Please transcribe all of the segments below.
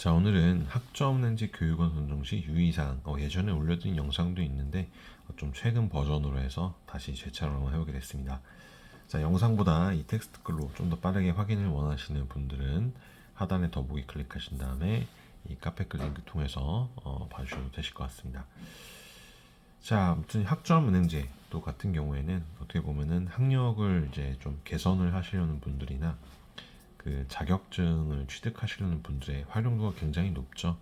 자, 오늘은 학점 렌즈 교육원 선정 시 유의사항, 예전에 올려둔 영상도 있는데 좀 최근 버전으로 해서 다시 재촬영을 해보게 됐습니다. 자, 영상보다 이 텍스트 글로 좀 더 빠르게 확인을 원하시는 분들은 하단에 더보기 클릭하신 다음에 이 카페 링크 통해서 봐주셔도 되실 것 같습니다. 자, 아무튼 학점 은행제도 같은 경우에는 어떻게 보면은 학력을 이제 좀 개선을 하시려는 분들이나 그 자격증을 취득하시려는 분들의 활용도가 굉장히 높죠.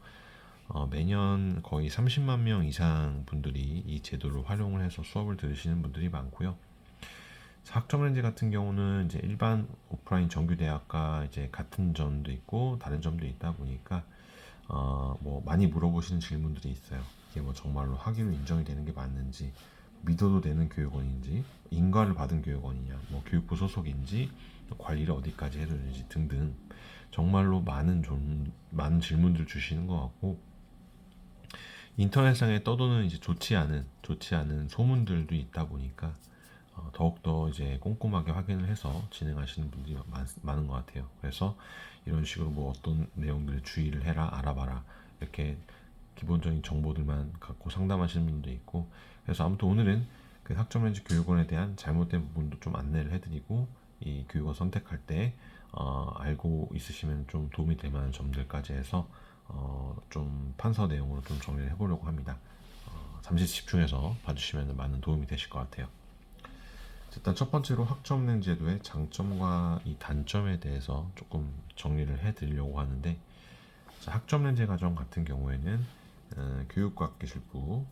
매년 거의 30만 명 이상 분들이 이 제도를 활용을 해서 수업을 들으시는 분들이 많고요. 학점렌즈 같은 경우는 이제 일반 오프라인 정규 대학과 이제 같은 점도 있고 다른 점도 있다 보니까 뭐 많이 물어보시는 질문들이 있어요. 이게 뭐 정말로 학위로 인정이 되는 게 맞는지, 믿어도 되는 교육원인지, 인가를 받은 교육원이냐, 뭐 교육부 소속인지, 관리를 어디까지 해도 되는지 등등 정말로 많은 질문들 주시는 것 같고, 인터넷상에 떠도는 이제 좋지 않은 소문들도 있다 보니까 더욱더 이제 꼼꼼하게 확인을 해서 진행하시는 분들이 많은 것 같아요. 그래서 이런 식으로 뭐 어떤 내용들을 주의를 해라, 알아봐라 이렇게 기본적인 정보들만 갖고 상담하시는 분도 있고, 그래서 아무튼 오늘은 그 학점렌즈 교육원에 대한 잘못된 부분도 좀 안내를 해드리고, 이 교육원 선택할 때 알고 있으시면 좀 도움이 될 만한 점들까지 해서 좀 판서 내용으로 좀 정리를 해보려고 합니다. 잠시 집중해서 봐주시면 많은 도움이 되실 것 같아요. 일단 첫 번째로 학점랭 제도의 장점과 이 단점에 대해서 조금 정리를 해드리려고 하는데, 학점렌제 과정 같은 경우에는 교육과학기술부에서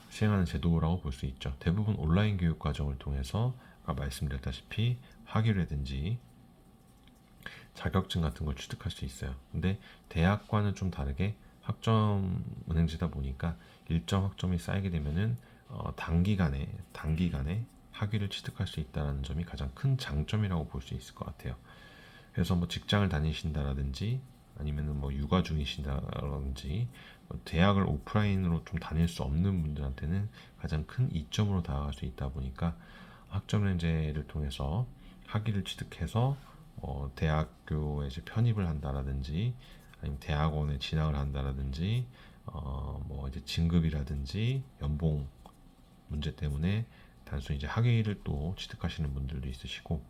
시행하는 제도라고 볼 수 있죠. 대부분 온라인 교육 과정을 통해서 아까 말씀드렸다시피 학위라든지 자격증 같은 걸 취득할 수 있어요. 근데 대학과는 좀 다르게 학점 은행제다 보니까 일정 학점이 쌓이게 되면은 단기간에 학위를 취득할 수 있다는 점이 가장 큰 장점이라고 볼 수 있을 것 같아요. 그래서 뭐 직장을 다니신다라든지 아니면은 뭐 육아 중이신다라든지 대학을 오프라인으로 좀 다닐 수 없는 분들한테는 가장 큰 이점으로 다가갈 수 있다 보니까 학점연제를 통해서 학위를 취득해서 대학교에 이제 편입을 한다라든지 아니면 대학원에 진학을 한다라든지 뭐 이제 진급이라든지 연봉 문제 때문에 단순히 이제 학위를 또 취득하시는 분들도 있으시고,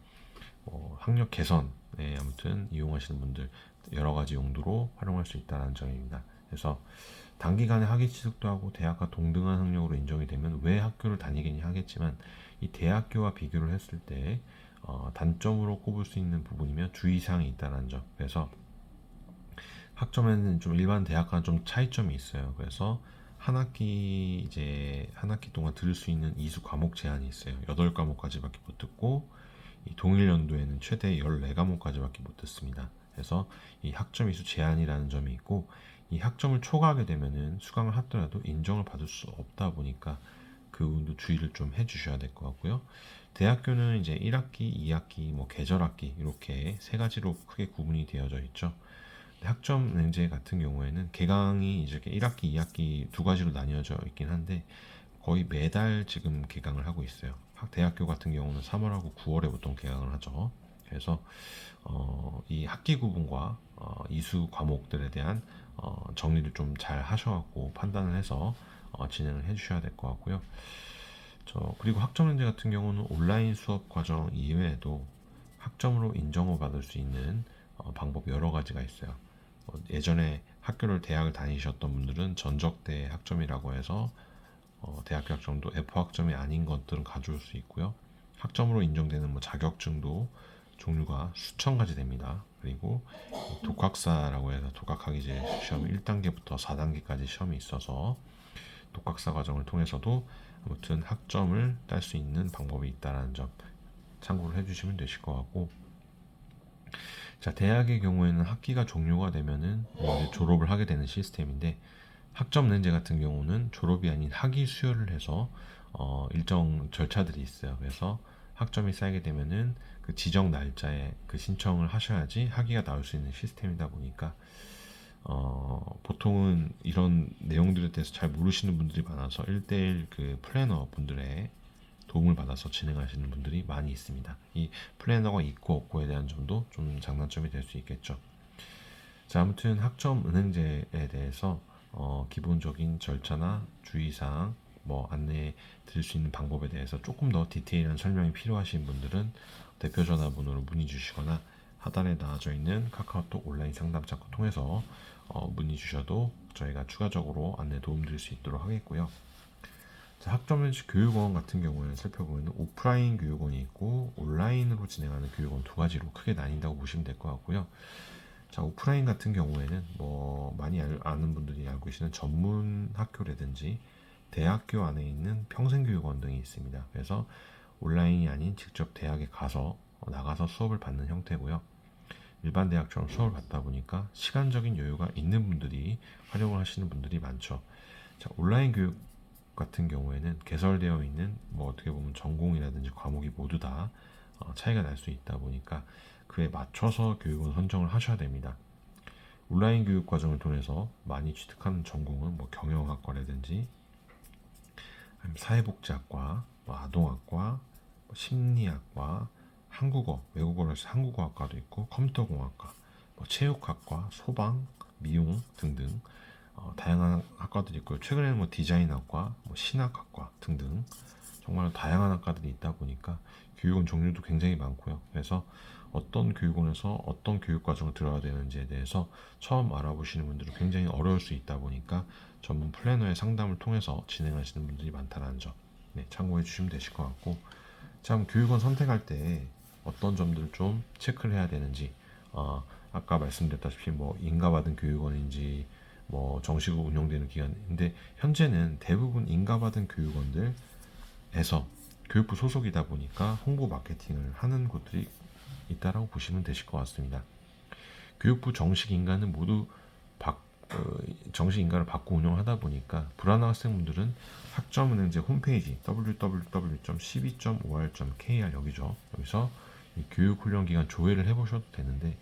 학력 개선에 아무튼 이용하시는 분들 여러 가지 용도로 활용할 수 있다는 점입니다. 그래서 단기간에 학위 취득도 하고 대학과 동등한 학력으로 인정이 되면 왜 학교를 다니겠냐 하겠지만, 이 대학교와 비교를 했을 때 단점으로 꼽을 수 있는 부분이면 주의사항이 있다는 점. 그래서 학점에는 좀 일반 대학과는 좀 차이점이 있어요. 그래서 한 학기 동안 들을 수 있는 이수 과목 제한이 있어요. 8과목까지밖에 못 듣고, 이 동일 연도에는 최대 14과목까지밖에 못 듣습니다. 그래서 이 학점 이수 제한이라는 점이 있고, 이 학점을 초과하게 되면은 수강을 하더라도 인정을 받을 수 없다 보니까 그 부분도 주의를 좀 해주셔야 될 것 같고요. 대학교는 이제 1학기, 2학기, 뭐 계절학기 이렇게 세 가지로 크게 구분이 되어져 있죠. 학점 렌즈 같은 경우에는 개강이 이렇게 1학기, 2학기 두 가지로 나뉘어져 있긴 한데 거의 매달 지금 개강을 하고 있어요. 대학교 같은 경우는 3월하고 9월에 보통 개강을 하죠. 그래서 이 학기 구분과 이수 과목들에 대한 정리를 좀 잘 하셔갖고 판단을 해서 진행을 해주셔야 될 것 같고요. 그리고 학점 렌즈 같은 경우는 온라인 수업 과정 이외에도 학점으로 인정을 받을 수 있는 방법 여러 가지가 있어요. 예전에 대학을 다니셨던 분들은 전적대 학점이라고 해서 대학교 학점도 F 학점이 아닌 것들은 가져올 수 있고요. 학점으로 인정되는 뭐 자격증도 종류가 수천 가지 됩니다. 그리고 독학사라고 해서 독학학위제 시험 1단계부터 4단계까지 시험이 있어서 독학사 과정을 통해서도 아무튼 학점을 딸 수 있는 방법이 있다는 점 참고를 해주시면 되실 것 같고, 자, 대학의 경우에는 학기가 종료가 되면은 이제 졸업을 하게 되는 시스템인데, 학점 렌즈 같은 경우는 졸업이 아닌 학위 수여를 해서 일정 절차들이 있어요. 그래서 학점이 쌓이게 되면은 그 지정 날짜에 그 신청을 하셔야지 학위가 나올 수 있는 시스템이다 보니까 보통은 이런 내용들에 대해서 잘 모르시는 분들이 많아서 1대1 그 플래너 분들의 도움을 받아서 진행하시는 분들이 많이 있습니다. 이 플래너가 있고 없고에 대한 점도 좀 장단점이 될 수 있겠죠. 자, 아무튼 학점 은행제에 대해서 기본적인 절차나 주의사항, 뭐 안내 드릴 수 있는 방법에 대해서 조금 더 디테일한 설명이 필요하신 분들은 대표 전화번호로 문의 주시거나 하단에 나와져 있는 카카오톡 온라인 상담 창구 통해서 문의 주셔도 저희가 추가적으로 안내 도움 드릴 수 있도록 하겠고요. 자, 학점연수 교육원 같은 경우에는 살펴보면 오프라인 교육원이 있고 온라인으로 진행하는 교육원 두 가지로 크게 나뉜다고 보시면 될 것 같고요. 자, 오프라인 같은 경우에는 뭐 많이 아는 분들이 알고 계시는 전문 학교라든지 대학교 안에 있는 평생교육원 등이 있습니다. 그래서 온라인이 아닌 직접 대학에 가서 나가서 수업을 받는 형태고요. 일반 대학처럼 수업을 받다 보니까 시간적인 여유가 있는 분들이 활용을 하시는 분들이 많죠. 자, 온라인 교육 같은 경우에는 개설되어 있는 뭐 어떻게 보면 전공이라든지 과목이 모두 다 차이가 날 수 있다 보니까 그에 맞춰서 교육은 선정을 하셔야 됩니다. 온라인 교육 과정을 통해서 많이 취득하는 전공은 뭐 경영학과라든지 아니면 사회복지학과, 뭐 아동학과, 뭐 심리학과, 한국어, 외국어로 해서 한국어학과도 있고 컴퓨터공학과, 뭐 체육학과, 소방, 미용 등등 다양한 학과들이 있고요. 최근에는 뭐 디자인학과, 뭐 신학학과 등등 정말 다양한 학과들이 있다 보니까 교육원 종류도 굉장히 많고요. 그래서 어떤 교육원에서 어떤 교육 과정을 들어야 되는지에 대해서 처음 알아보시는 분들은 굉장히 어려울 수 있다 보니까 전문 플래너의 상담을 통해서 진행하시는 분들이 많다는 점, 네, 참고해 주시면 되실 것 같고, 참 교육원 선택할 때 어떤 점들을 좀 체크를 해야 되는지, 아까 말씀드렸다시피 뭐 인가받은 교육원인지 뭐 정식으로 운영되는 기관인데 현재는 대부분 인가받은 교육원들에서 교육부 소속이다 보니까 홍보 마케팅을 하는 곳들이 있다라고 보시면 되실 것 같습니다. 교육부 정식 인가는 모두 정식 인가를 받고 운영하다 보니까 불안한 학생분들은 학점은행제 홈페이지 www.12.or.kr 여기죠. 여기서 이 교육훈련기간 조회를 해보셔도 되는데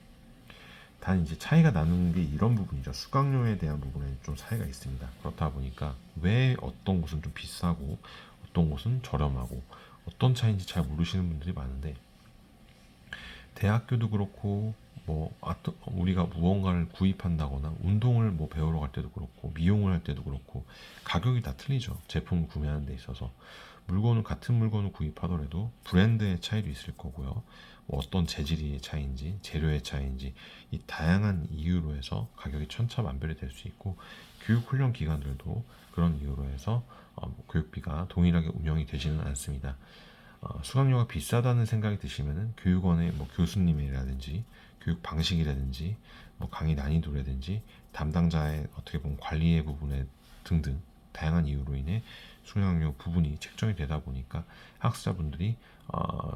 단 이제 차이가 나는 게 이런 부분이죠. 수강료에 대한 부분에 좀 차이가 있습니다. 그렇다 보니까 왜 어떤 곳은 좀 비싸고 어떤 곳은 저렴하고 어떤 차이인지 잘 모르시는 분들이 많은데 대학교도 그렇고 뭐 우리가 무언가를 구입한다거나 운동을 뭐 배우러 갈 때도 그렇고 미용을 할 때도 그렇고 가격이 다 틀리죠. 제품을 구매하는 데 있어서 물건을 같은 물건을 구입하더라도 브랜드의 차이도 있을 거고요. 뭐 어떤 재질의 차이인지 재료의 차이인지 이 다양한 이유로 해서 가격이 천차만별이 될 수 있고 교육 훈련 기관들도 그런 이유로 해서 교육비가 동일하게 운영이 되지는 않습니다. 수강료가 비싸다는 생각이 드시면은 교육원의 뭐 교수님이라든지 교육 방식이라든지 뭐 강의 난이도라든지 담당자의 어떻게 보면 관리의 부분에 등등 다양한 이유로 인해 수강료 부분이 책정이 되다 보니까 학습자분들이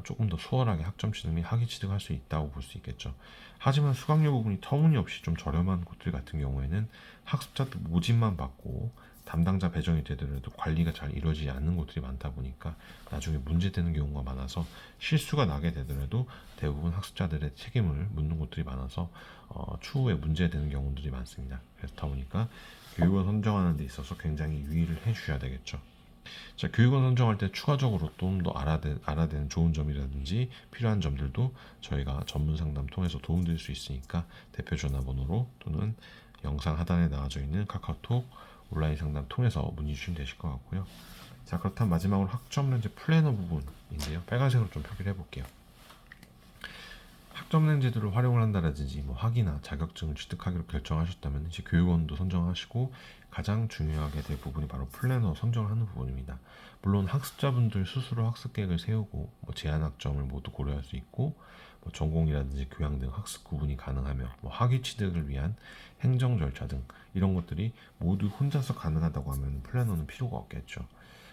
조금 더 수월하게 학점 취득 및 학위 취득할 수 있다고 볼 수 있겠죠. 하지만 수강료 부분이 터무니없이 좀 저렴한 곳들 같은 경우에는 학습자들 모집만 받고 담당자 배정이 되더라도 관리가 잘 이루어지지 않는 곳들이 많다 보니까 나중에 문제되는 경우가 많아서 실수가 나게 되더라도 대부분 학습자들의 책임을 묻는 곳들이 많아서 추후에 문제되는 경우들이 많습니다. 그렇다 보니까 교육원 선정하는 데 있어서 굉장히 유의를 해 주셔야 되겠죠. 자, 교육원 선정할 때 추가적으로 좀 더 알아야 되는 좋은 점이라든지 필요한 점들도 저희가 전문 상담 통해서 도움드릴 수 있으니까 대표 전화번호로 또는 영상 하단에 나와져 있는 카카오톡 온라인 상담 통해서 문의 주시면 되실 것 같고요. 자, 그렇다면 마지막으로 학점 렌즈 플래너 부분인데요. 빨간색으로 좀 표기를 해볼게요. 학점 렌즈들을 활용을 한다든지 뭐 학위나 자격증을 취득하기로 결정하셨다면 이제 교육원도 선정하시고 가장 중요하게 될 부분이 바로 플래너 선정을 하는 부분입니다. 물론 학습자분들 스스로 학습 계획을 세우고 뭐 제한 학점을 모두 고려할 수 있고 뭐 전공이라든지 교양 등 학습 구분이 가능하며 뭐 학위 취득을 위한 행정 절차 등 이런 것들이 모두 혼자서 가능하다고 하면 플래너는 필요가 없겠죠.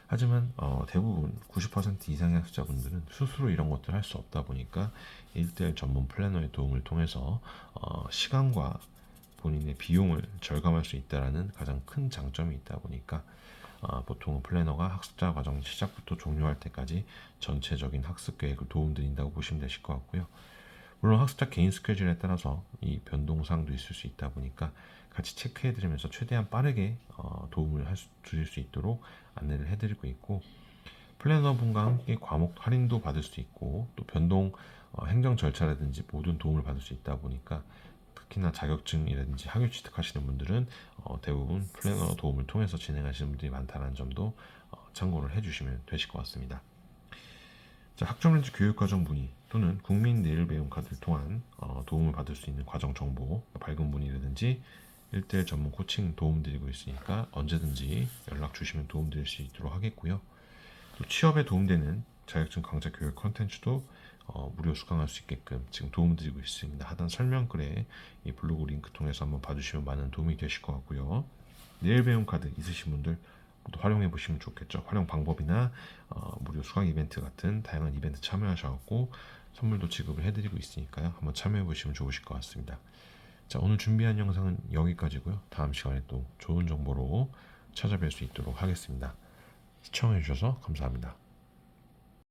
하지만 대부분 90% 이상의 학습자분들은 스스로 이런 것들을 할 수 없다 보니까 1대1 전문 플래너의 도움을 통해서 시간과 본인의 비용을 절감할 수 있다는 가장 큰 장점이 있다 보니까 보통은 플래너가 학습자 과정 시작부터 종료할 때까지 전체적인 학습 계획을 도움드린다고 보시면 되실 것 같고요. 물론 학습자 개인 스케줄에 따라서 이 변동사항도 있을 수 있다 보니까 같이 체크해드리면서 최대한 빠르게 도움을 드릴 수 있도록 안내를 해드리고 있고 플래너분과 함께 과목 할인도 받을 수 있고 또 변동 행정 절차라든지 모든 도움을 받을 수 있다 보니까 특히나 자격증이라든지 학위 취득하시는 분들은 대부분 플래너 도움을 통해서 진행하시는 분들이 많다는 점도 참고를 해주시면 되실 것 같습니다. 자, 학점렌즈 교육과정 문의 또는 국민 내일 배움 카드를 통한 도움을 받을 수 있는 과정 정보, 밝은 문의라든지 1대1 전문 코칭 도움 드리고 있으니까 언제든지 연락 주시면 도움 드릴 수 있도록 하겠고요. 또 취업에 도움되는 자격증 강좌 교육 컨텐츠도 무료 수강할 수 있게끔 지금 도움 드리고 있습니다. 하단 설명글에 이 블로그 링크 통해서 한번 봐주시면 많은 도움이 되실 것 같고요. 내일 배움 카드 있으신 분들 또 활용해 보시면 좋겠죠. 활용 방법이나 무료 수강 이벤트 같은 다양한 이벤트 참여하셔갖고 선물도 지급을 해드리고 있으니까요. 한번 참여해 보시면 좋으실 것 같습니다. 자, 오늘 준비한 영상은 여기까지고요. 다음 시간에 또 좋은 정보로 찾아뵐 수 있도록 하겠습니다. 시청해 주셔서 감사합니다.